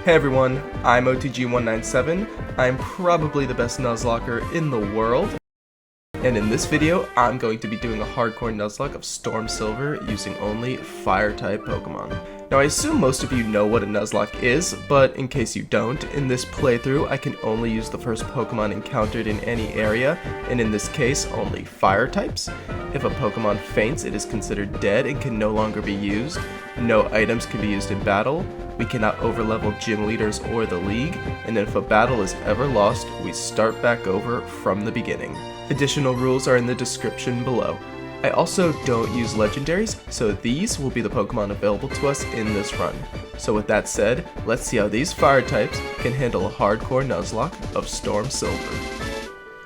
Hey everyone, I'm OTG197. I'm probably the best Nuzlocker in the world. And in this video, I'm going to be doing a hardcore Nuzlocke of Storm Silver using only Fire-type Pokemon. Now I assume most of you know what a Nuzlocke is, but in case you don't, in this playthrough I can only use the first Pokemon encountered in any area, and in this case only Fire types. If a Pokemon faints, it is considered dead and can no longer be used. No items can be used in battle. We cannot overlevel gym leaders or the league, and if a battle is ever lost, we start back over from the beginning. Additional rules are in the description below. I also don't use legendaries, so these will be the Pokemon available to us in this run. So with that said, let's see how these fire types can handle a hardcore Nuzlocke of Storm Silver.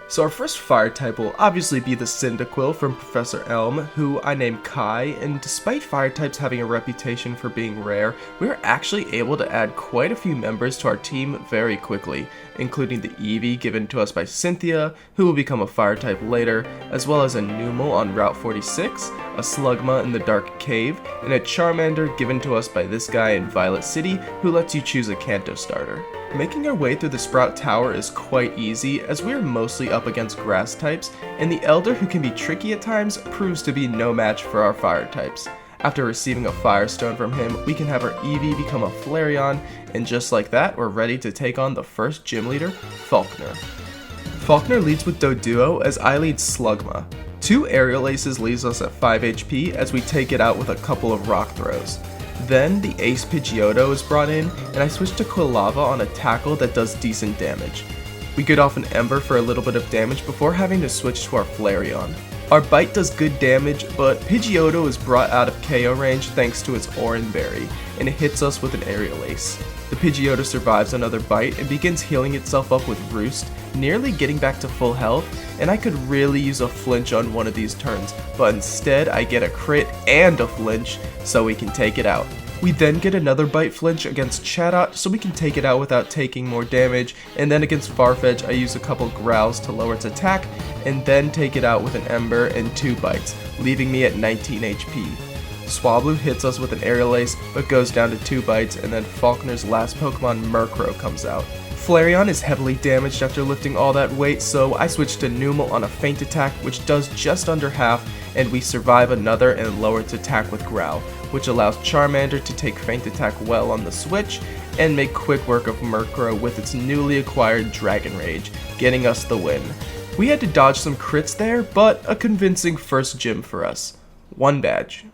So our first fire type will obviously be the Cyndaquil from Professor Elm, who I named Kai, and despite fire types having a reputation for being rare, we were actually able to add quite a few members to our team very quickly, including the Eevee given to us by Cynthia, who will become a fire type later, as well as a Numel on Route 46, a Slugma in the Dark Cave, and a Charmander given to us by this guy in Violet City, who lets you choose a Kanto starter. Making our way through the Sprout Tower is quite easy, as we are mostly up against grass types, and the Elder, who can be tricky at times, proves to be no match for our fire types. After receiving a Firestone from him, we can have our Eevee become a Flareon, and just like that, we're ready to take on the first gym leader, Falkner. Falkner leads with Doduo, as I lead Slugma. 2 Aerial Aces leaves us at 5 HP as we take it out with a couple of rock throws. Then the Ace Pidgeotto is brought in, and I switch to Quilava on a tackle that does decent damage. We get off an Ember for a little bit of damage before having to switch to our Flareon. Our Bite does good damage, but Pidgeotto is brought out of KO range thanks to its Oran Berry, and it hits us with an Aerial Ace. The Pidgeotto survives another bite and begins healing itself up with Roost, nearly getting back to full health, and I could really use a flinch on one of these turns, but instead I get a crit and a flinch so we can take it out. We then get another bite flinch against Chatot so we can take it out without taking more damage, and then against Farfetch I use a couple growls to lower its attack, and then take it out with an Ember and 2 bites, leaving me at 19 HP. Swablu hits us with an Aerial Ace, but goes down to 2 bites, and then Falkner's last Pokemon, Murkrow, comes out. Flareon is heavily damaged after lifting all that weight, so I switch to Numel on a feint attack, which does just under half, and we survive another and lower its attack with Growl, which allows Charmander to take feint attack well on the switch, and make quick work of Murkrow with its newly acquired Dragon Rage, getting us the win. We had to dodge some crits there, but a convincing first gym for us. 1 badge.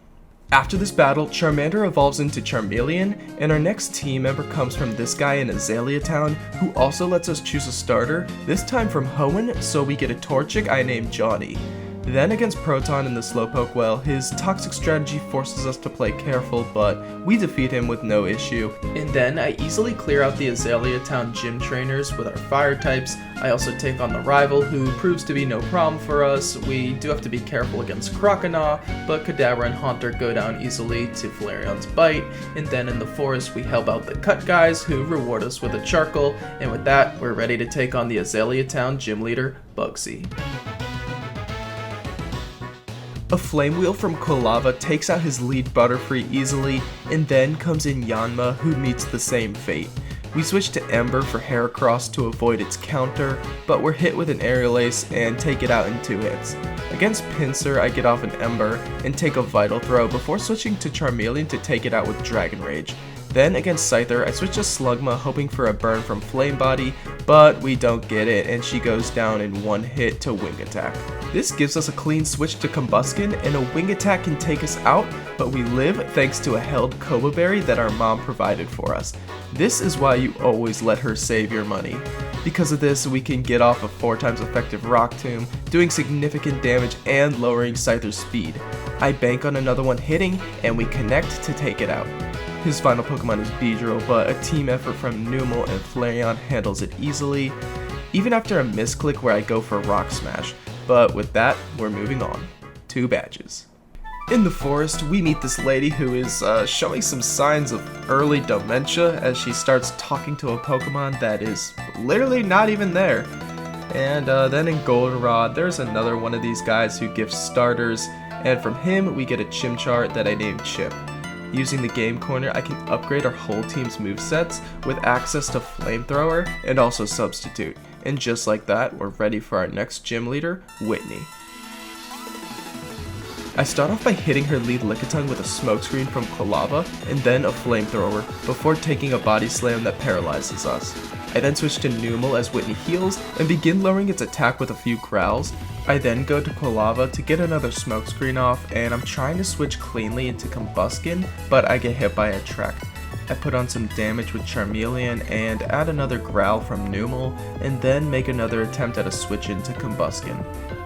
After this battle, Charmander evolves into Charmeleon, and our next team member comes from this guy in Azalea Town, who also lets us choose a starter, this time from Hoenn, so we get a Torchic I named Johnny. Then against Proton in the Slowpoke well, his toxic strategy forces us to play careful, but we defeat him with no issue. And then I easily clear out the Azalea Town gym trainers with our fire types. I also take on the rival, who proves to be no problem for us. We do have to be careful against Croconaw, but Kadabra and Haunter go down easily to Flareon's bite. And then in the forest we help out the cut guys, who reward us with a Charcoal, and with that we're ready to take on the Azalea Town gym leader, Bugsy. A Flame Wheel from Quilava takes out his lead Butterfree easily, and then comes in Yanma, who meets the same fate. We switch to Ember for Heracross to avoid its counter, but we're hit with an Aerial Ace and take it out in 2 hits. Against Pinsir, I get off an Ember and take a Vital Throw before switching to Charmeleon to take it out with Dragon Rage. Then against Scyther, I switch to Slugma hoping for a burn from Flame Body, but we don't get it and she goes down in 1 hit to Wing Attack. This gives us a clean switch to Combuskin, and a Wing Attack can take us out, but we live thanks to a held Koba Berry that our mom provided for us. This is why you always let her save your money. Because of this, we can get off a 4 times effective Rock Tomb, doing significant damage and lowering Scyther's speed. I bank on another one hitting, and we connect to take it out. His final Pokemon is Beedrill, but a team effort from Numel and Flareon handles it easily, even after a misclick where I go for Rock Smash. But with that, we're moving on. 2 badges. In the forest, we meet this lady who is showing some signs of early dementia as she starts talking to a Pokemon that is literally not even there. And then in Goldenrod, there's another one of these guys who gives starters, and from him we get a Chimchar that I named Chip. Using the game corner, I can upgrade our whole team's movesets with access to Flamethrower and also Substitute. And just like that, we're ready for our next gym leader, Whitney. I start off by hitting her lead Lickitung with a smokescreen from Quilava and then a Flamethrower before taking a body slam that paralyzes us. I then switch to Numel as Whitney heals and begin lowering its attack with a few growls. I then go to Quilava to get another smokescreen off, and I'm trying to switch cleanly into Combuskin, but I get hit by Attract. I put on some damage with Charmeleon and add another growl from Numel, and then make another attempt at a switch into Combuskin.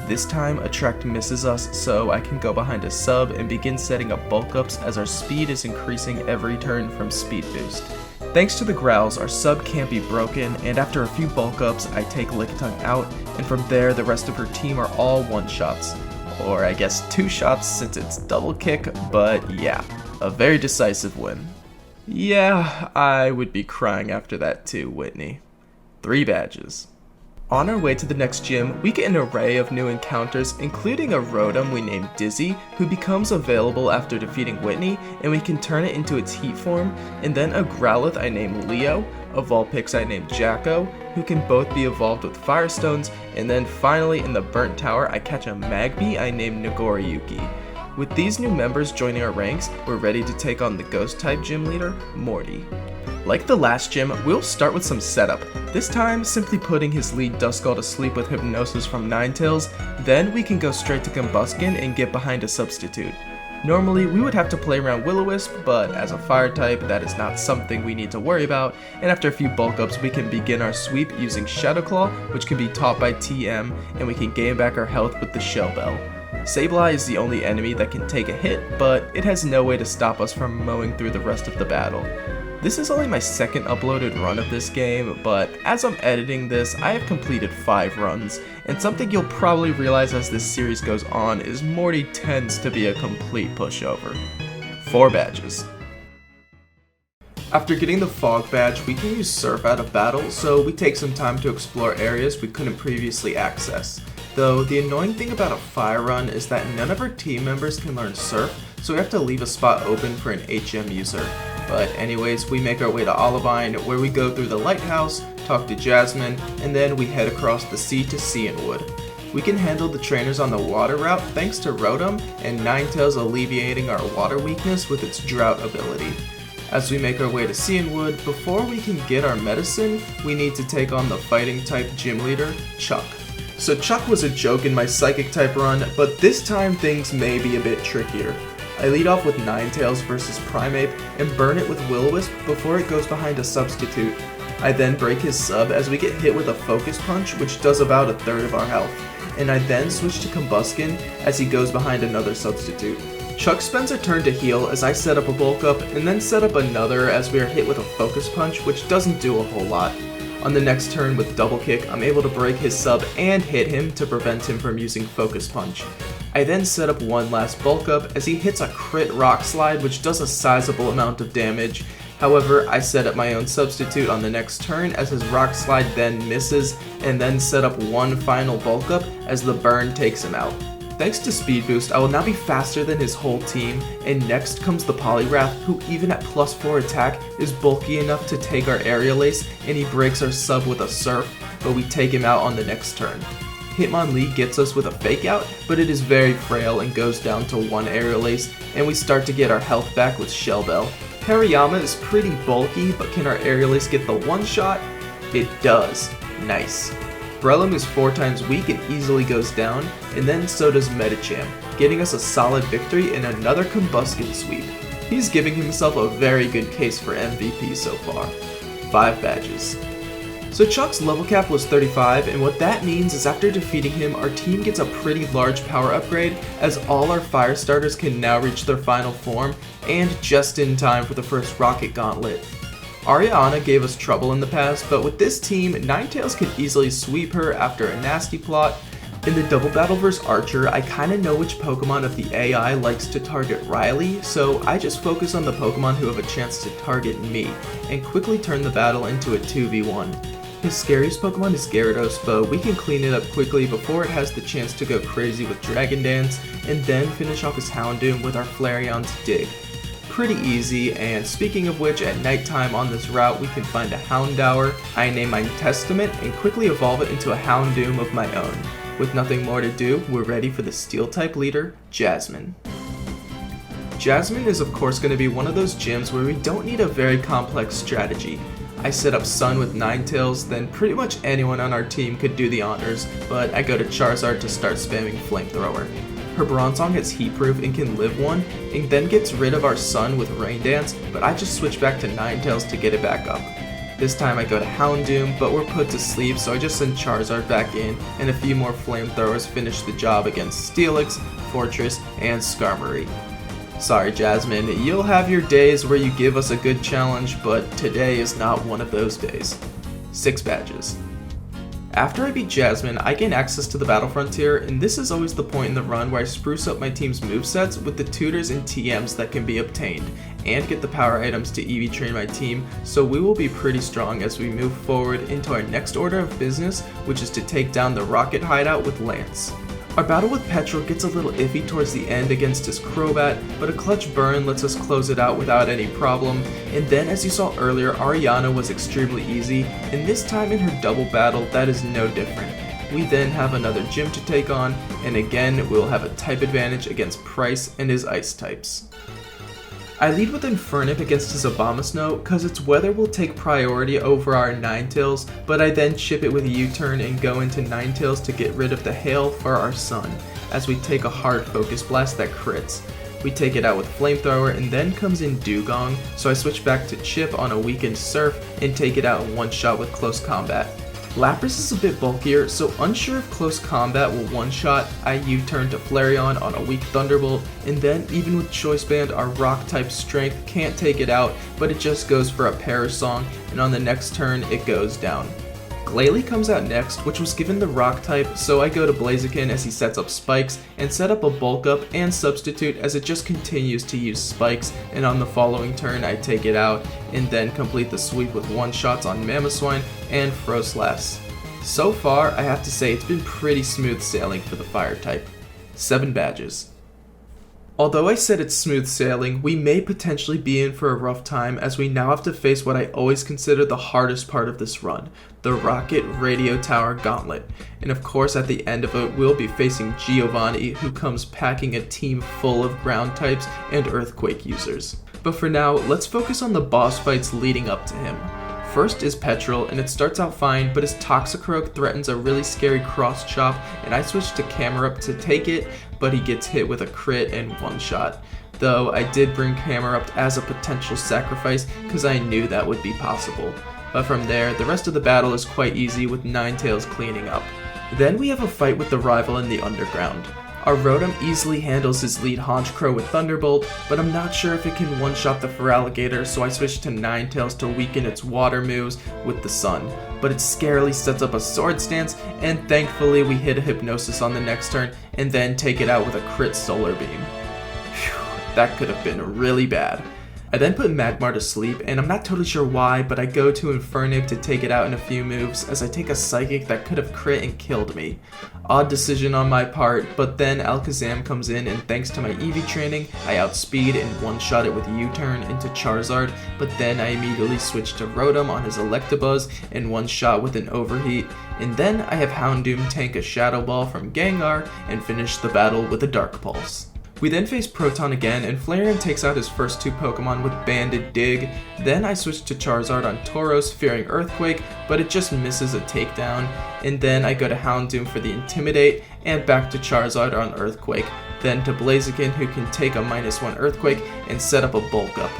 This time, Attract misses us, so I can go behind a sub and begin setting up bulk ups as our speed is increasing every turn from speed boost. Thanks to the growls, our sub can't be broken, and after a few bulk ups, I take Lickitung out, and from there, the rest of her team are all one-shots. Or I guess 2 shots since it's double kick, but yeah, a very decisive win. Yeah, I would be crying after that too, Whitney. 3 badges. On our way to the next gym, we get an array of new encounters, including a Rotom we named Dizzy, who becomes available after defeating Whitney, and we can turn it into its heat form, and then a Growlithe I named Leo, a Vulpix I named Jacko, who can both be evolved with Firestones, and then finally in the Burnt Tower I catch a Magby I named Nagoriyuki. With these new members joining our ranks, we're ready to take on the Ghost-type gym leader, Morty. Like the last gym, we'll start with some setup, this time simply putting his lead Duskull to sleep with Hypnosis from Ninetales, then we can go straight to Combuskin and get behind a substitute. Normally, we would have to play around Will-O-Wisp, but as a fire type, that is not something we need to worry about, and after a few bulk ups, we can begin our sweep using Shadow Claw, which can be taught by TM, and we can gain back our health with the Shell Bell. Sableye is the only enemy that can take a hit, but it has no way to stop us from mowing through the rest of the battle. This is only my second uploaded run of this game, but as I'm editing this, I have completed 5 runs, and something you'll probably realize as this series goes on is Morty tends to be a complete pushover. 4 badges. After getting the Fog badge, we can use Surf out of battle, so we take some time to explore areas we couldn't previously access. Though, the annoying thing about a fire run is that none of our team members can learn Surf, so we have to leave a spot open for an HM user. But anyways, we make our way to Olivine, where we go through the lighthouse, talk to Jasmine, and then we head across the sea to Cianwood. We can handle the trainers on the water route thanks to Rotom, and Ninetales alleviating our water weakness with its drought ability. As we make our way to Cianwood, before we can get our medicine, we need to take on the fighting type gym leader, Chuck. So Chuck was a joke in my psychic type run, but this time things may be a bit trickier. I lead off with Ninetales versus Primeape and burn it with Will-O-Wisp before it goes behind a substitute. I then break his sub as we get hit with a Focus Punch, which does about a third of our health, and I then switch to Combuskin as he goes behind another substitute. Chuck spends a turn to heal as I set up a bulk up and then set up another as we are hit with a Focus Punch, which doesn't do a whole lot. On the next turn with Double Kick, I'm able to break his sub and hit him to prevent him from using Focus Punch. I then set up one last bulk up as he hits a crit Rock Slide, which does a sizable amount of damage. However, I set up my own substitute on the next turn as his Rock Slide then misses, and then set up one final bulk up as the burn takes him out. Thanks to Speed Boost, I will now be faster than his whole team, and next comes the Poliwrath, who even at +4 attack is bulky enough to take our Aerial Ace, and he breaks our sub with a Surf, but we take him out on the next turn. Hitmonlee gets us with a Fake Out, but it is very frail and goes down to 1 Aerial Ace, and we start to get our health back with Shell Bell. Hariyama is pretty bulky, but can our Aerial Ace get the one shot? It does. Nice. Breloom is 4 times weak and easily goes down, and then so does Medicham, getting us a solid victory and another Combuskin sweep. He's giving himself a very good case for MVP so far. 5 badges. So Chuck's level cap was 35, and what that means is after defeating him, our team gets a pretty large power upgrade, as all our fire starters can now reach their final form, and just in time for the first Rocket Gauntlet. Ariana gave us trouble in the past, but with this team, Ninetales can easily sweep her after a nasty plot. In the double battle vs Archer, I kinda know which Pokemon of the AI likes to target Riley, so I just focus on the Pokemon who have a chance to target me, and quickly turn the battle into a 2v1. His scariest Pokemon is Gyarados, but we can clean it up quickly before it has the chance to go crazy with Dragon Dance, and then finish off his Houndoom with our Flareon's Dig. pretty easy, and speaking of which, at nighttime on this route we can find a Houndour. I name mine Testament and quickly evolve it into a Houndoom of my own. With nothing more to do, we're ready for the Steel-type leader, Jasmine. Jasmine is of course going to be one of those gyms where we don't need a very complex strategy. I set up Sun with Ninetales, then pretty much anyone on our team could do the honors, but I go to Charizard to start spamming Flamethrower. Her Bronzong is heat proof and can live one, and then gets rid of our Sun with Rain Dance, but I just switch back to Ninetales to get it back up. This time I go to Houndoom, but we're put to sleep, so I just send Charizard back in, and a few more Flamethrowers finish the job against Steelix, Fortress, and Skarmory. Sorry Jasmine, you'll have your days where you give us a good challenge, but today is not one of those days. 6 badges. After I beat Jasmine, I gain access to the Battle Frontier, and this is always the point in the run where I spruce up my team's movesets with the tutors and TMs that can be obtained, and get the power items to EV train my team, so we will be pretty strong as we move forward into our next order of business, which is to take down the Rocket Hideout with Lance. Our battle with Petrel gets a little iffy towards the end against his Crobat, but a clutch burn lets us close it out without any problem, and then as you saw earlier, Ariana was extremely easy, and this time in her double battle that is no different. We then have another gym to take on, and again we'll have a type advantage against Pryce and his ice types. I lead with Infernape against his Abomasnow cause its weather will take priority over our Ninetales, but I then chip it with a U-turn and go into Ninetales to get rid of the Hail for our Sun, as we take a hard Focus Blast that crits. We take it out with Flamethrower and then comes in Dugong, so I switch back to Chip on a weakened Surf and take it out in one shot with Close Combat. Lapras is a bit bulkier, so unsure if Close Combat will one-shot, I U-turn to Flareon on a weak Thunderbolt, and then even with Choice Band, our Rock-type strength can't take it out, but it just goes for a Parasong, and on the next turn, it goes down. Glalie comes out next, which was given the Rock type, so I go to Blaziken as he sets up Spikes, and set up a Bulk Up and Substitute as it just continues to use Spikes, and on the following turn I take it out, and then complete the sweep with one-shots on Mamoswine and Froslass. So far, I have to say it's been pretty smooth sailing for the Fire type. 7 badges. Although I said it's smooth sailing, we may potentially be in for a rough time as we now have to face what I always consider the hardest part of this run, the Rocket Radio Tower Gauntlet. And of course at the end of it we'll be facing Giovanni, who comes packing a team full of ground types and earthquake users. But for now, let's focus on the boss fights leading up to him. First is Petrel, and it starts out fine, but his Toxicroak threatens a really scary cross chop, and I switch to Camerupt to take it, but he gets hit with a crit and one shot. Though I did bring Camerupt as a potential sacrifice, because I knew that would be possible. But from there, the rest of the battle is quite easy with Ninetales cleaning up. Then we have a fight with the rival in the underground. Our Rotom easily handles his lead Honchkrow with Thunderbolt, but I'm not sure if it can one-shot the Feraligatr, so I switch to Ninetales to weaken its water moves with the Sun. But it scarily sets up a Sword Stance, and thankfully we hit a Hypnosis on the next turn, and then take it out with a crit Solar Beam. Phew, that could have been really bad. I then put Magmar to sleep, and I'm not totally sure why, but I go to Infernape to take it out in a few moves, as I take a Psychic that could have crit and killed me. Odd decision on my part, but then Alakazam comes in, and thanks to my EV training, I outspeed and one-shot it with U-turn into Charizard, but then I immediately switch to Rotom on his Electabuzz and one-shot with an Overheat, and then I have Houndoom tank a Shadow Ball from Gengar and finish the battle with a Dark Pulse. We then face Proton again, and Flareon takes out his first 2 Pokemon with Banded Dig. Then I switch to Charizard on Tauros, fearing Earthquake, but it just misses a takedown. And then I go to Houndoom for the Intimidate, and back to Charizard on Earthquake. Then to Blaziken, who can take a -1 Earthquake and set up a Bulk Up.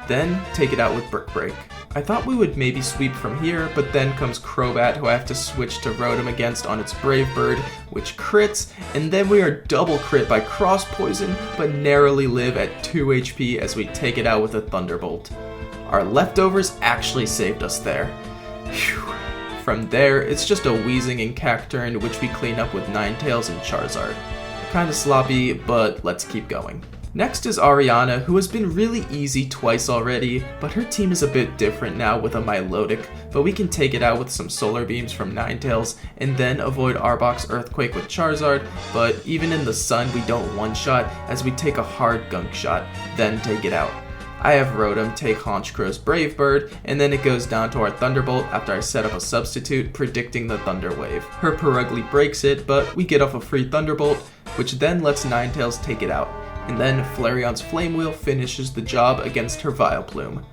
Then take it out with Brick Break. I thought we would maybe sweep from here, but then comes Crobat, who I have to switch to Rotom against on its Brave Bird, which crits, and then we are double crit by Cross Poison, but narrowly live at 2 HP as we take it out with a Thunderbolt. Our leftovers actually saved us there. Whew. From there, it's just a Weezing and Cacturne, which we clean up with Ninetales and Charizard. Kinda sloppy, but let's keep going. Next is Ariana, who has been really easy twice already, but her team is a bit different now with a Milotic, but we can take it out with some Solar Beams from Ninetales, and then avoid Arbok's Earthquake with Charizard, but even in the sun we don't one-shot as we take a hard Gunk Shot, then take it out. I have Rotom take Honchkro's Brave Bird, and then it goes down to our Thunderbolt after I set up a substitute predicting the Thunder Wave. Her Purugly breaks it, but we get off a free Thunderbolt, which then lets Ninetales take it out. And then Flareon's Flame Wheel finishes the job against her Vileplume.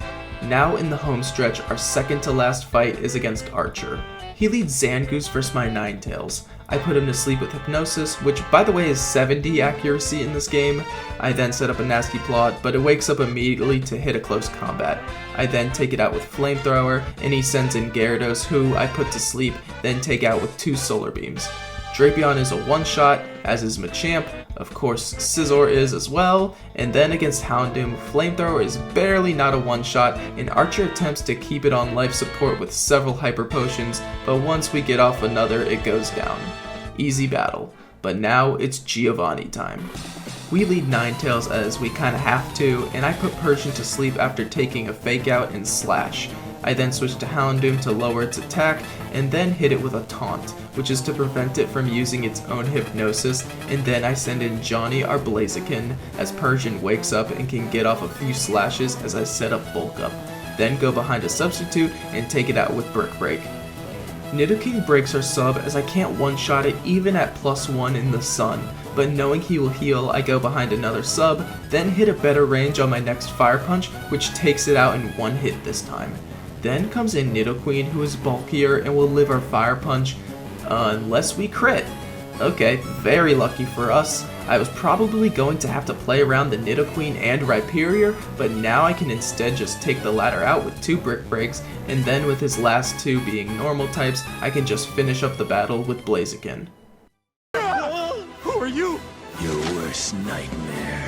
Now in the home stretch, our second to last fight is against Archer. He leads Zangoose versus my Ninetales. I put him to sleep with Hypnosis, which by the way is 70 accuracy in this game. I then set up a nasty plot, but it wakes up immediately to hit a close combat. I then take it out with Flamethrower, and he sends in Gyarados, who I put to sleep, then take out with 2 Solar Beams. Drapion is a one-shot, as is Machamp, of course Scizor is as well, and then against Houndoom, Flamethrower is barely not a one-shot, and Archer attempts to keep it on life support with several Hyper Potions, but once we get off another, it goes down. Easy battle. But now it's Giovanni time. We lead Ninetales as we kinda have to, and I put Persian to sleep after taking a Fake Out and Slash. I then switch to Houndoom to lower its attack, and then hit it with a Taunt, which is to prevent it from using its own Hypnosis, and then I send in Johnny our Blaziken, as Persian wakes up and can get off a few slashes as I set up Bulk Up. Then go behind a substitute and take it out with Brick Break. Nidoking breaks our sub as I can't one-shot it even at +1 in the sun, but knowing he will heal, I go behind another sub, then hit a better range on my next Fire Punch, which takes it out in one hit this time. Then comes in Nidoqueen, who is bulkier and will live our Fire Punch, unless we crit. Okay, very lucky for us. I was probably going to have to play around the Nidoqueen and Rhyperior, but now I can instead just take the latter out with 2 Brick Breaks, and then with his last 2 being normal types, I can just finish up the battle with Blaziken. Who are you? Your worst nightmare.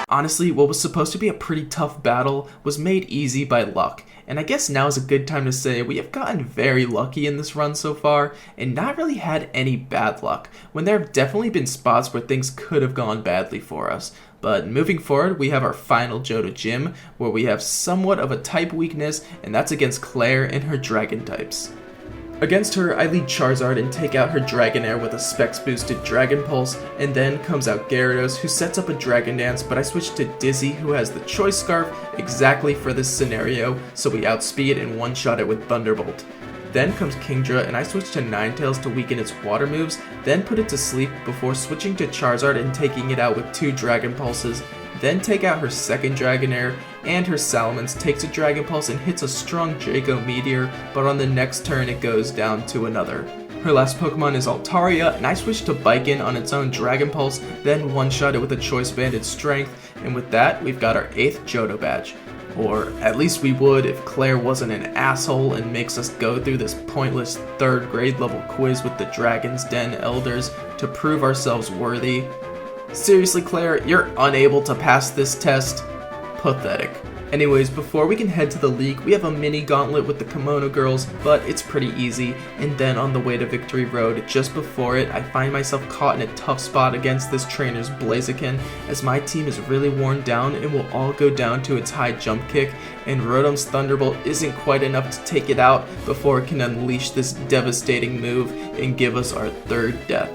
Honestly, what was supposed to be a pretty tough battle was made easy by luck, and I guess now is a good time to say we have gotten very lucky in this run so far, and not really had any bad luck, when there have definitely been spots where things could have gone badly for us. But moving forward, we have our final Johto gym, where we have somewhat of a type weakness, and that's against Claire and her Dragon types. Against her, I lead Charizard and take out her Dragonair with a Specs-boosted Dragon Pulse, and then comes out Gyarados, who sets up a Dragon Dance, but I switch to Dizzy, who has the Choice Scarf exactly for this scenario, so we outspeed and one-shot it with Thunderbolt. Then comes Kingdra, and I switch to Ninetales to weaken its water moves, then put it to sleep before switching to Charizard and taking it out with 2 Dragon Pulses, then take out her second Dragonair, and her Salamence takes a Dragon Pulse and hits a strong Draco Meteor, but on the next turn it goes down to another. Her last Pokemon is Altaria, and I switch to Baiken on its own Dragon Pulse, then one-shot it with a Choice Banded Strength, and with that, we've got our 8th Johto badge. Or at least we would if Claire wasn't an asshole and makes us go through this pointless 3rd grade level quiz with the Dragon's Den Elders to prove ourselves worthy. Seriously, Claire, you're unable to pass this test? Pathetic. Anyways, before we can head to the league, we have a mini gauntlet with the Kimono Girls, but it's pretty easy, and then on the way to Victory Road, just before it, I find myself caught in a tough spot against this trainer's Blaziken, as my team is really worn down and will all go down to its high jump kick, and Rotom's Thunderbolt isn't quite enough to take it out before it can unleash this devastating move and give us our 3rd death.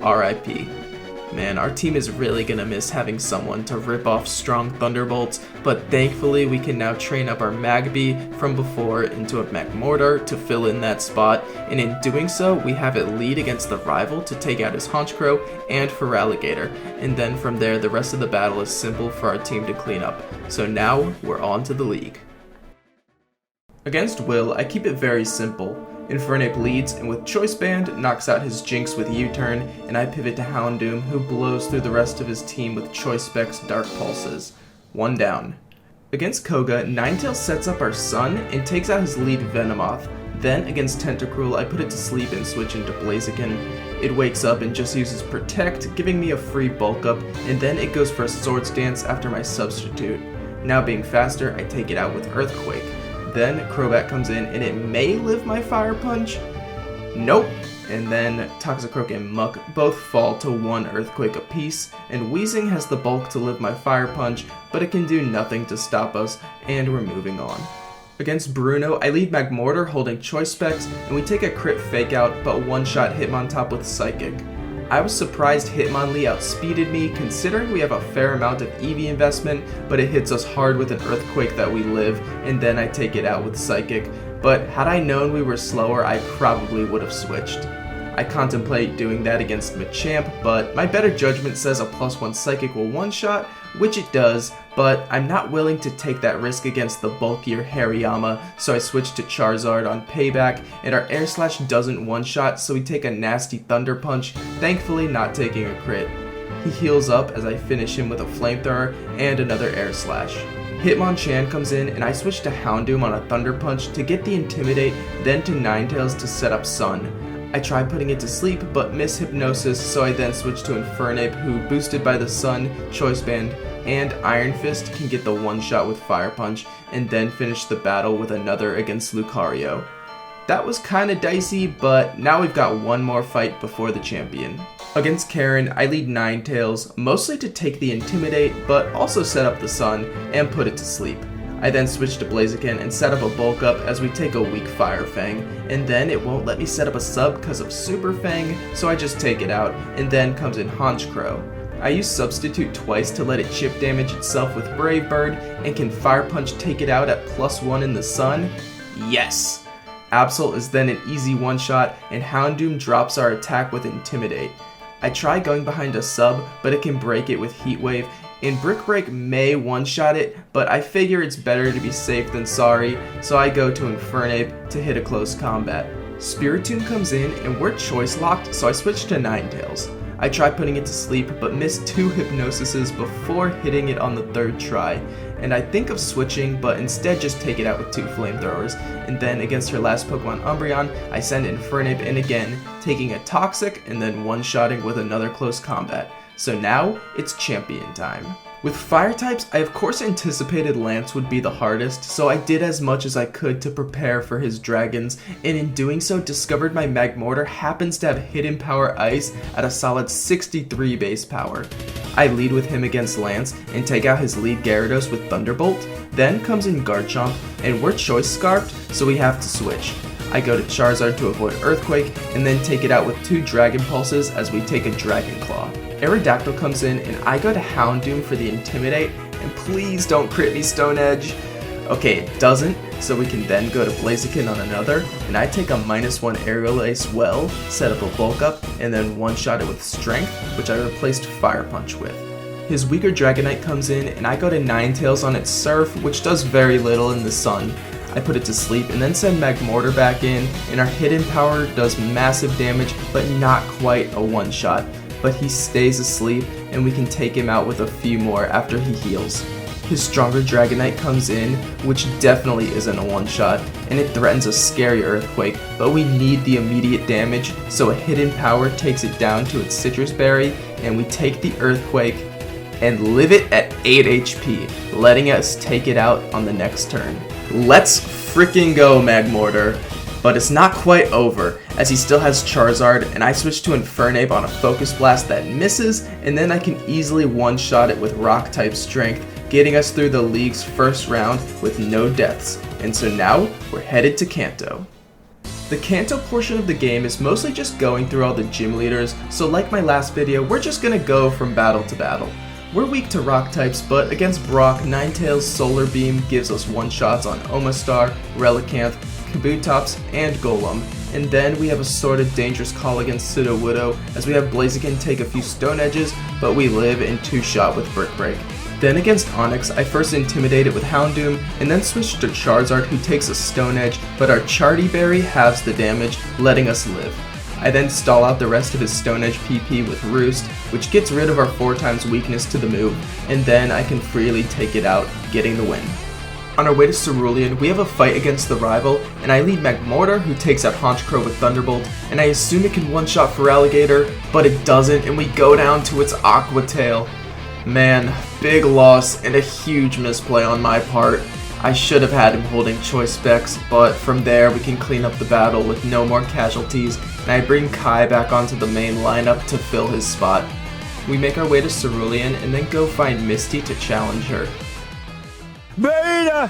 RIP. Man, our team is really gonna miss having someone to rip off strong Thunderbolts, but thankfully we can now train up our Magby from before into a Magmortar to fill in that spot, and in doing so, we have it lead against the rival to take out his Honchkrow and Feraligatr, and then from there the rest of the battle is simple for our team to clean up. So now, we're on to the league. Against Will, I keep it very simple. Infernape leads, and with Choice Band, knocks out his Jinx with U-turn, and I pivot to Houndoom, who blows through the rest of his team with Choice Specs Dark Pulses. 1 down. Against Koga, Ninetales sets up our Sun and takes out his lead Venomoth. Then, against Tentacruel, I put it to sleep and switch into Blaziken. It wakes up and just uses Protect, giving me a free Bulk Up, and then it goes for a Swords Dance after my substitute. Now being faster, I take it out with Earthquake. Then Crobat comes in and it may live my Fire Punch. Nope. And then Toxicroak and Muck both fall to 1 Earthquake apiece, and Weezing has the bulk to live my Fire Punch, but it can do nothing to stop us, and we're moving on. Against Bruno, I lead Magmortar holding Choice Specs, and we take a crit Fake Out, but one-shot Hitmontop with Psychic. I was surprised Hitmonlee outspeeded me considering we have a fair amount of EV investment, but it hits us hard with an Earthquake that we live, and then I take it out with Psychic. But had I known we were slower, I probably would have switched. I contemplate doing that against Machamp, but my better judgment says a +1 Psychic will one-shot, which it does, but I'm not willing to take that risk against the bulkier Hariyama, so I switch to Charizard on payback, and our Air Slash doesn't one-shot, so we take a nasty Thunder Punch, thankfully not taking a crit. He heals up as I finish him with a Flamethrower and another Air Slash. Hitmonchan comes in, and I switch to Houndoom on a Thunder Punch to get the Intimidate, then to Ninetales to set up Sun. I try putting it to sleep, but miss Hypnosis, so I then switch to Infernape, who, boosted by the Sun, Choice Band, and Iron Fist, can get the one-shot with Fire Punch, and then finish the battle with another against Lucario. That was kinda dicey, but now we've got one more fight before the champion. Against Karen, I lead Ninetales, mostly to take the Intimidate, but also set up the Sun, and put it to sleep. I then switch to Blaziken and set up a Bulk Up as we take a weak Fire Fang, and then it won't let me set up a sub because of Super Fang, so I just take it out, and then comes in Honchkrow. I use Substitute twice to let it chip damage itself with Brave Bird, and can Fire Punch take it out at +1 in the Sun? Yes! Absol is then an easy one-shot, and Houndoom drops our attack with Intimidate. I try going behind a sub, but it can break it with Heat Wave, and Brick Break may one-shot it, but I figure it's better to be safe than sorry, so I go to Infernape to hit a close combat. Spiritomb comes in, and we're choice locked, so I switch to Ninetales. I try putting it to sleep, but miss 2 Hypnosises before hitting it on the 3rd try, and I think of switching, but instead just take it out with 2 Flamethrowers, and then against her last Pokemon Umbreon, I send Infernape in again, taking a Toxic, and then one-shotting with another close combat. So now, it's champion time. With fire types, I of course anticipated Lance would be the hardest, so I did as much as I could to prepare for his dragons, and in doing so discovered my Magmortar happens to have Hidden Power Ice at a solid 63 base power. I lead with him against Lance, and take out his lead Gyarados with Thunderbolt, then comes in Garchomp, and we're choice scarfed, so we have to switch. I go to Charizard to avoid Earthquake, and then take it out with 2 Dragon Pulses as we take a Dragon Claw. Aerodactyl comes in, and I go to Houndoom for the Intimidate, and please don't crit me Stone Edge. Okay, it doesn't, so we can then go to Blaziken on another, and I take a -1 Aerial Ace well, set up a Bulk Up, and then one-shot it with Strength, which I replaced Fire Punch with. His weaker Dragonite comes in, and I go to Ninetales on its Surf, which does very little in the Sun. I put it to sleep and then send Magmortar back in, and our Hidden Power does massive damage, but not quite a one-shot. But he stays asleep, and we can take him out with a few more after he heals. His stronger Dragonite comes in, which definitely isn't a one-shot, and it threatens a scary Earthquake, but we need the immediate damage, so a Hidden Power takes it down to its Citrus Berry, and we take the Earthquake and live it at 8 HP, letting us take it out on the next turn. Let's freaking go, Magmortar! But it's not quite over, as he still has Charizard, and I switch to Infernape on a Focus Blast that misses, and then I can easily one-shot it with Rock-type Strength, getting us through the league's first round with no deaths. And so now, we're headed to Kanto. The Kanto portion of the game is mostly just going through all the gym leaders, so like my last video, we're just gonna go from battle to battle. We're weak to rock types, but against Brock, Ninetales Solar Beam gives us one-shots on Omastar, Relicanth, Kabutops, and Golem. And then we have a sort of dangerous call against Sudowoodo, as we have Blaziken take a few Stone Edges, but we live in 2-shot with Brick Break. Then against Onix, I first intimidate it with Houndoom, and then switch to Charizard, who takes a Stone Edge, but our Charty Berry halves the damage, letting us live. I then stall out the rest of his Stone Edge PP with Roost, which gets rid of our 4x weakness to the move, and then I can freely take it out, getting the win. On our way to Cerulean, we have a fight against the rival, and I lead Magmortar, who takes out Honchkrow with Thunderbolt, and I assume it can one-shot Feraligatr, but it doesn't, and we go down to its Aqua Tail. Man, big loss and a huge misplay on my part. I should have had him holding Choice Specs, but from there we can clean up the battle with no more casualties, and I bring Kai back onto the main lineup to fill his spot. We make our way to Cerulean and then go find Misty to challenge her. Beta!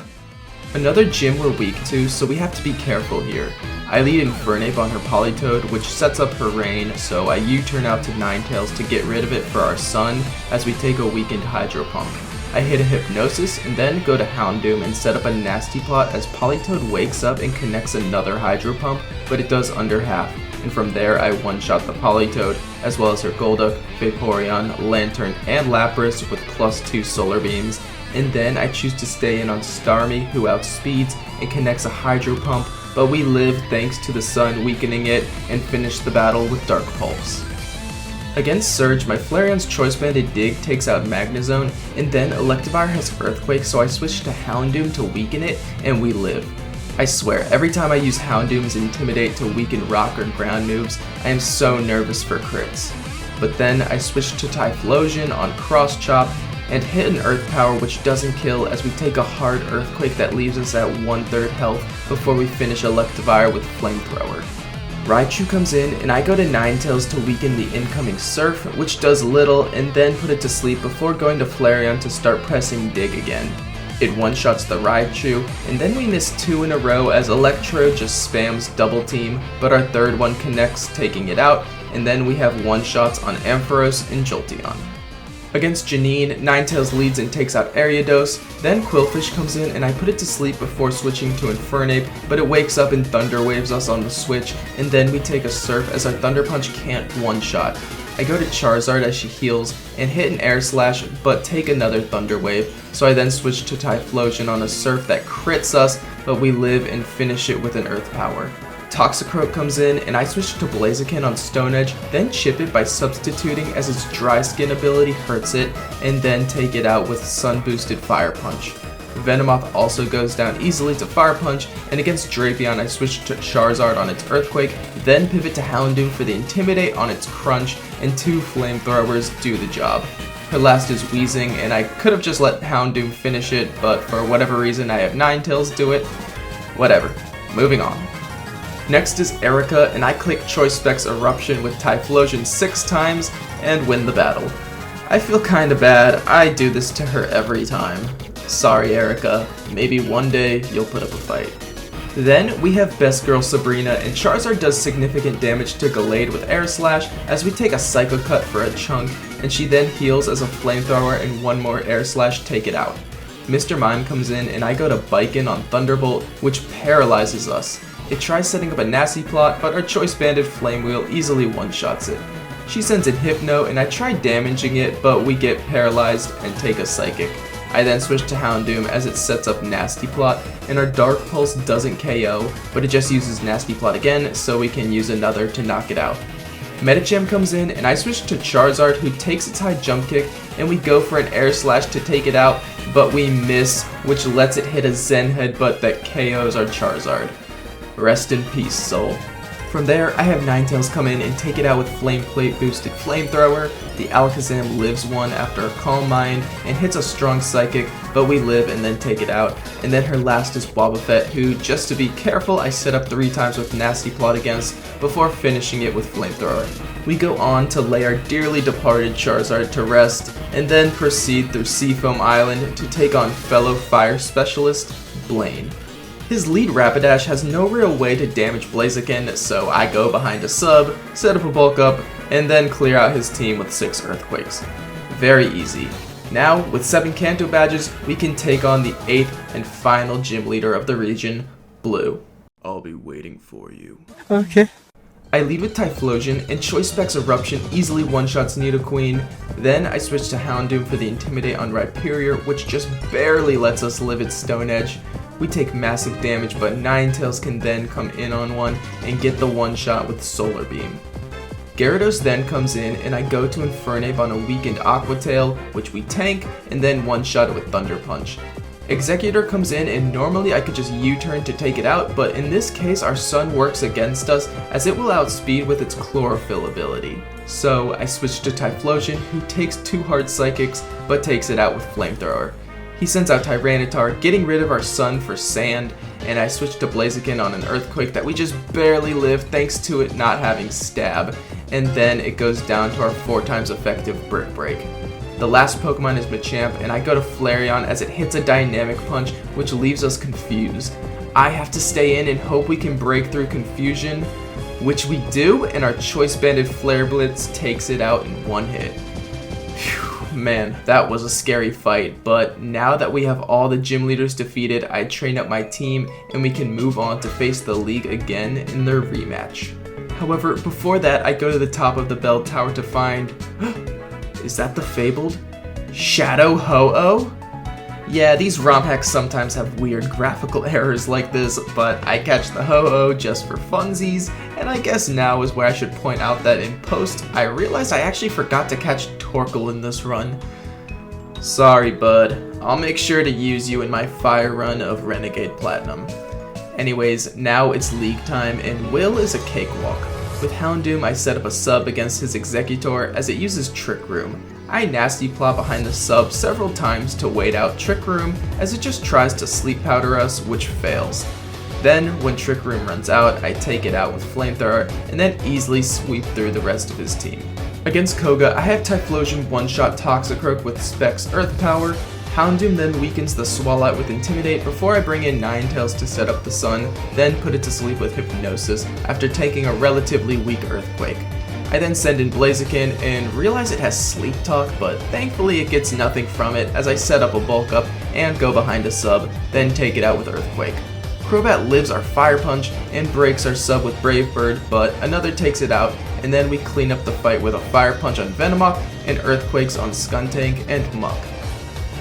Another gym we're weak to, so we have to be careful here. I lead Infernape on her Politoed, which sets up her rain, so I U-turn out to Ninetales to get rid of it for our Sun as we take a weakened Hydro Pump. I hit a Hypnosis and then go to Houndoom and set up a nasty plot as Politoed wakes up and connects another Hydro Pump, but it does under half, and from there I one-shot the Politoed, as well as her Golduck, Vaporeon, Lantern, and Lapras with +2 Solar Beams, and then I choose to stay in on Starmie, who outspeeds and connects a Hydro Pump, but we live thanks to the Sun weakening it and finish the battle with Dark Pulse. Against Surge, my Flareon's Choice Banded Dig takes out Magnezone, and then Electivire has Earthquake, so I switch to Houndoom to weaken it, and we live. I swear, every time I use Houndoom's Intimidate to weaken rock or ground moves, I am so nervous for crits. But then I switch to Typhlosion on Cross Chop, and hit an Earth Power which doesn't kill as we take a hard Earthquake that leaves us at 1/3 health before we finish Electivire with Flamethrower. Raichu comes in, and I go to Ninetales to weaken the incoming Surf, which does little, and then put it to sleep before going to Flareon to start pressing Dig again. It one-shots the Raichu, and then we miss 2 in a row as Electro just spams Double Team, but our third one connects, taking it out, and then we have one-shots on Ampharos and Jolteon. Against Janine, Ninetales leads and takes out Ariados, then Quillfish comes in and I put it to sleep before switching to Infernape, but it wakes up and Thunder Waves us on the switch, and then we take a Surf as our Thunder Punch can't one-shot. I go to Charizard as she heals and hit an Air Slash, but take another Thunder Wave, so I then switch to Typhlosion on a Surf that crits us, but we live and finish it with an Earth Power. Toxicroak comes in, and I switch to Blaziken on Stone Edge, then chip it by substituting as its Dry Skin ability hurts it, and then take it out with Sun Boosted Fire Punch. Venomoth also goes down easily to Fire Punch, and against Drapion I switch to Charizard on its Earthquake, then pivot to Houndoom for the Intimidate on its Crunch, and 2 Flamethrowers do the job. Her last is Wheezing, and I could have just let Houndoom finish it, but for whatever reason I have Ninetales do it. Whatever. Moving on. Next is Erica, and I click Choice Specs Eruption with Typhlosion 6 times and win the battle. I feel kinda bad, I do this to her every time. Sorry Erica, maybe one day you'll put up a fight. Then we have Best Girl Sabrina, and Charizard does significant damage to Gallade with Air Slash as we take a Psycho Cut for a chunk, and she then heals as a Flamethrower and 1 more Air Slash take it out. Mr. Mime comes in, and I go to Biken on Thunderbolt, which paralyzes us. It tries setting up a nasty plot, but our Choice Banded Flame Wheel easily one-shots it. She sends in Hypno, and I try damaging it, but we get paralyzed and take a Psychic. I then switch to Houndoom as it sets up Nasty Plot, and our Dark Pulse doesn't KO, but it just uses Nasty Plot again, so we can use another to knock it out. Medicham comes in, and I switch to Charizard, who takes its high jump kick, and we go for an Air Slash to take it out, but we miss, which lets it hit a Zen Headbutt that KOs our Charizard. Rest in peace, soul. From there, I have Ninetales come in and take it out with Flame Plate boosted Flamethrower. The Alakazam lives one after a Calm Mind and hits a strong Psychic, but we live and then take it out. And then her last is Wobbuffet, who, just to be careful, I set up 3 times with Nasty Plot against before finishing it with Flamethrower. We go on to lay our dearly departed Charizard to rest, and then proceed through Seafoam Island to take on fellow fire specialist, Blaine. His lead Rapidash has no real way to damage Blaziken, so I go behind a sub, set up a bulk up, and then clear out his team with 6 Earthquakes. Very easy. Now, with 7 Kanto badges, we can take on the 8th and final gym leader of the region, Blue. I'll be waiting for you. Okay. I lead with Typhlosion, and Choice Specs Eruption easily one-shots Nidoqueen. Then I switch to Houndoom for the Intimidate on Rhyperior, which just barely lets us live its Stone Edge. We take massive damage, but Ninetales can then come in on one and get the one-shot with Solar Beam. Gyarados then comes in, and I go to Infernape on a weakened Aqua Tail, which we tank, and then one-shot it with Thunder Punch. Executor comes in, and normally I could just U-turn to take it out, but in this case our Sun works against us as it will outspeed with its Chlorophyll ability. So I switch to Typhlosion, who takes 2 hard Psychics, but takes it out with Flamethrower. He sends out Tyranitar, getting rid of our Sun for Sand, and I switch to Blaziken on an Earthquake that we just barely live thanks to it not having Stab, and then it goes down to our 4 times effective Brick Break. The last Pokemon is Machamp, and I go to Flareon as it hits a Dynamic Punch, which leaves us confused. I have to stay in and hope we can break through confusion, which we do, and our choice banded Flare Blitz takes it out in one hit. Phew, man, that was a scary fight, but now that we have all the gym leaders defeated, I train up my team and we can move on to face the league again in their rematch. However, before that, I go to the top of the bell tower to find... Is that the fabled Shadow Ho-Oh? Yeah, these ROM hacks sometimes have weird graphical errors like this, but I catch the Ho-Oh just for funsies, and I guess now is where I should point out that in post, I realized I actually forgot to catch Torkoal in this run. Sorry, bud. I'll make sure to use you in my fire run of Renegade Platinum. Anyways, now it's league time, and Will is a cakewalk. With Houndoom, I set up a sub against his Executor as it uses Trick Room. I nasty plot behind the sub several times to wait out Trick Room as it just tries to sleep powder us, which fails. Then, when Trick Room runs out, I take it out with Flamethrower and then easily sweep through the rest of his team. Against Koga, I have Typhlosion one-shot Toxicroak with Specs Earth Power. Houndoom then weakens the Swallout with Intimidate before I bring in Ninetales to set up the Sun, then put it to sleep with Hypnosis after taking a relatively weak Earthquake. I then send in Blaziken and realize it has Sleep Talk, but thankfully it gets nothing from it as I set up a Bulk Up and go behind a sub, then take it out with Earthquake. Crobat lives our Fire Punch and breaks our sub with Brave Bird, but another takes it out, and then we clean up the fight with a Fire Punch on Venomoth and Earthquakes on Skuntank and Muck.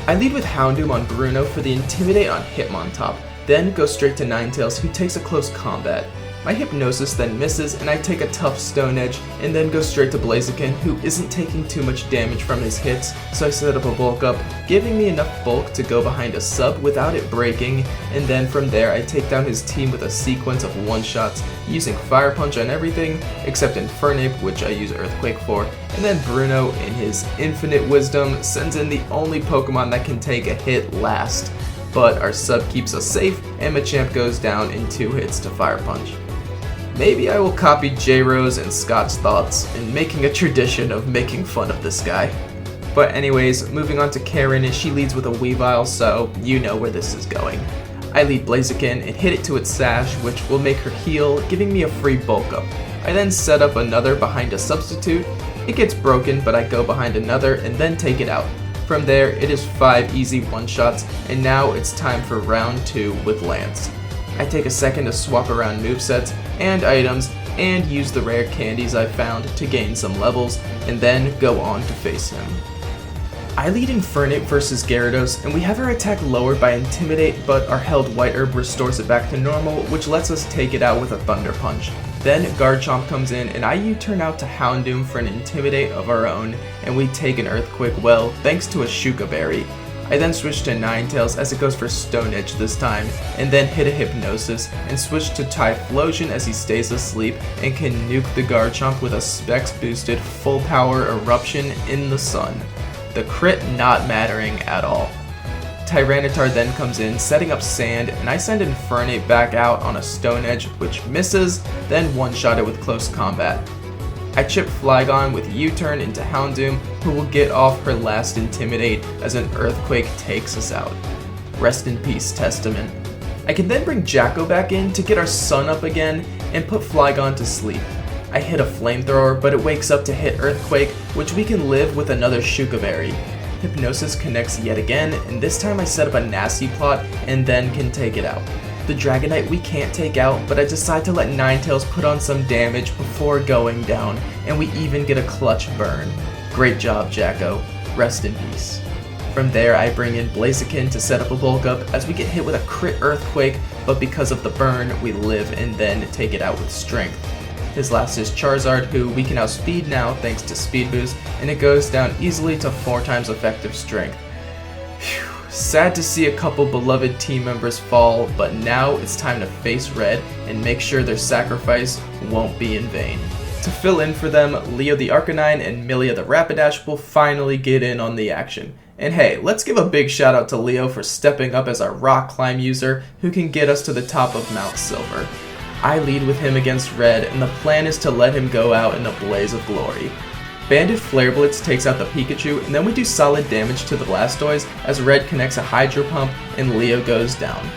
I lead with Houndoom on Bruno for the Intimidate on Hitmontop, then go straight to Ninetales, who takes a close combat. My Hypnosis then misses and I take a tough Stone Edge and then go straight to Blaziken, who isn't taking too much damage from his hits, so I set up a Bulk Up, giving me enough bulk to go behind a sub without it breaking, and then from there I take down his team with a sequence of one-shots using Fire Punch on everything except Infernape, which I use Earthquake for, and then Bruno, in his infinite wisdom, sends in the only Pokemon that can take a hit last. But our sub keeps us safe and Machamp goes down in 2 hits to Fire Punch. Maybe I will copy J-Rose and Scott's thoughts in making a tradition of making fun of this guy. But anyways, moving on to Karen, she leads with a Weavile, so you know where this is going. I lead Blaziken and hit it to its Sash, which will make her heal, giving me a free Bulk Up. I then set up another behind a Substitute. It gets broken, but I go behind another and then take it out. From there, it is 5 easy one-shots, and now it's time for round 2 with Lance. I take a second to swap around movesets and items and use the rare candies I found to gain some levels, and then go on to face him. I lead Infernape versus Gyarados, and we have our attack lowered by Intimidate, but our held White Herb restores it back to normal, which lets us take it out with a Thunder Punch. Then Garchomp comes in, and I U-turn out to Houndoom for an Intimidate of our own, and we take an Earthquake well, thanks to a Shuka Berry. I then switch to Ninetales as it goes for Stone Edge this time, and then hit a Hypnosis, and switch to Typhlosion as he stays asleep and can nuke the Garchomp with a Specs boosted full power Eruption in the Sun. The crit not mattering at all. Tyranitar then comes in, setting up Sand, and I send Infernape back out on a Stone Edge, which misses, then one-shot it with Close Combat. I chip Flygon with U-turn into Houndoom, who will get off her last Intimidate as an Earthquake takes us out. Rest in peace, Testament. I can then bring Jacko back in to get our Sun up again and put Flygon to sleep. I hit a Flamethrower, but it wakes up to hit Earthquake, which we can live with another Shuka Berry. Hypnosis connects yet again, and this time I set up a nasty plot and then can take it out. The Dragonite we can't take out, but I decide to let Ninetales put on some damage before going down, and we even get a clutch burn. Great job, Jacko. Rest in peace. From there, I bring in Blaziken to set up a Bulk Up as we get hit with a crit Earthquake, but because of the burn, we live and then take it out with Strength. His last is Charizard, who we can outspeed now thanks to Speed Boost, and it goes down easily to 4 times effective Strength. Phew. Sad to see a couple beloved team members fall, but now it's time to face Red and make sure their sacrifice won't be in vain. To fill in for them, Leo the Arcanine and Milia the Rapidash will finally get in on the action. And hey, let's give a big shout out to Leo for stepping up as our rock climb user who can get us to the top of Mount Silver. I lead with him against Red, and the plan is to let him go out in a blaze of glory. Banded Flare Blitz takes out the Pikachu, and then we do solid damage to the Blastoise as Red connects a Hydro Pump and Leo goes down.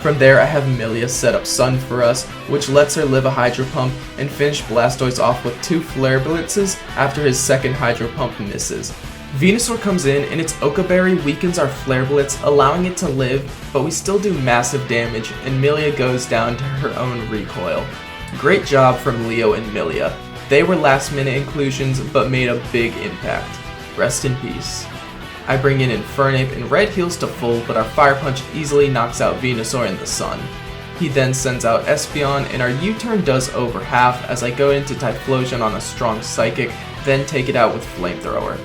From there I have Millia set up Sun for us, which lets her live a Hydro Pump and finish Blastoise off with 2 Flare Blitzes after his second Hydro Pump misses. Venusaur comes in and its Oka Berry weakens our Flare Blitz, allowing it to live, but we still do massive damage and Millia goes down to her own recoil. Great job from Leo and Millia. They were last minute inclusions but made a big impact. Rest in peace. I bring in Infernape and Red heals to full, but our Fire Punch easily knocks out Venusaur in the sun. He then sends out Espeon and our U-turn does over half as I go into Typhlosion on a strong Psychic, then take it out with Flamethrower.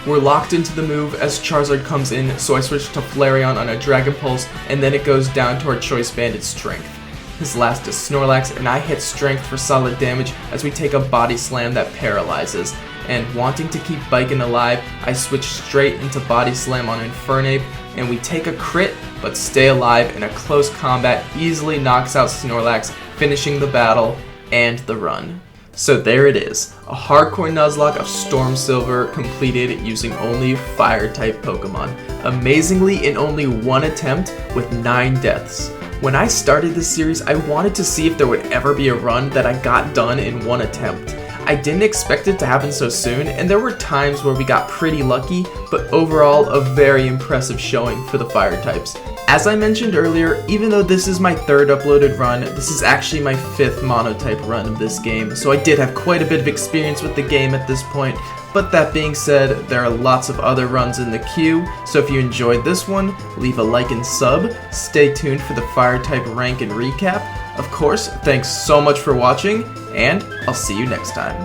We're locked into the move as Charizard comes in, so I switch to Flareon on a Dragon Pulse and then it goes down to our Choice Banded Strength. His last is Snorlax and I hit Strength for solid damage as we take a Body Slam that paralyzes. And wanting to keep Baiken alive, I switch straight into Body Slam on Infernape and we take a crit but stay alive and a close combat easily knocks out Snorlax, finishing the battle and the run. So there it is, a hardcore Nuzlocke of Storm Silver completed using only Fire-type Pokemon. Amazingly in only 1 attempt with 9 deaths. When I started this series, I wanted to see if there would ever be a run that I got done in 1 attempt. I didn't expect it to happen so soon, and there were times where we got pretty lucky, but overall a very impressive showing for the Fire types. As I mentioned earlier, even though this is my 3rd uploaded run, this is actually my 5th monotype run of this game, so I did have quite a bit of experience with the game at this point. But that being said, there are lots of other runs in the queue, so if you enjoyed this one, leave a like and sub, stay tuned for the Fire type rank and recap. Of course, thanks so much for watching, and I'll see you next time.